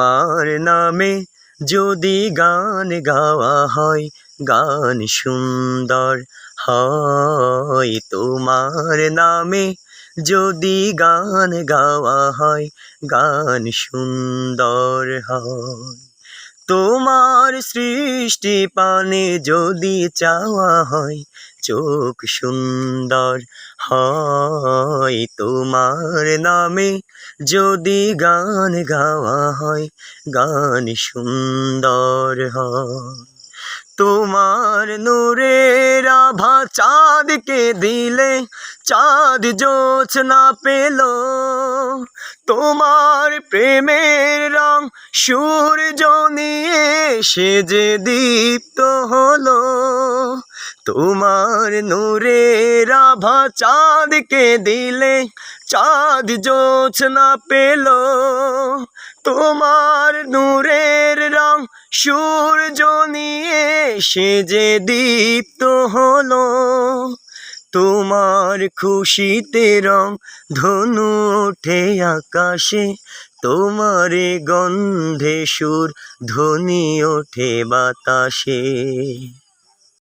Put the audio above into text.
তোমার নামে যদি গান গাওয়া হয়, গান সুন্দর হয়। তোমার নামে যদি গান গাওয়া হয়, গান সুন্দর হয়। তোমার সৃষ্টি পানে যদি চাওয়া হয়, চোখ সুন্দর হয়। তোমার নামে যদি গান গাওয়া হয়, গান সুন্দর হয়। তোমার নূরের আভা চাঁদকে দিলে, চাঁদ জোছনা পেল। তোমার প্রেমের রং সূর্য নিয়ে সেজে দীপ্ত হলো। তোমার নূরের আভা চাঁদকে দিলে, চাঁদ জোছনা পেল। তোমার নূরের রং সূর্য নিয়ে সেজে দীপ্ত হলো। তোমার খুশিতে রং ধনু ওঠে আকাশে, তোমার গন্ধে সুর ধ্বনি ওঠে বাতাসে।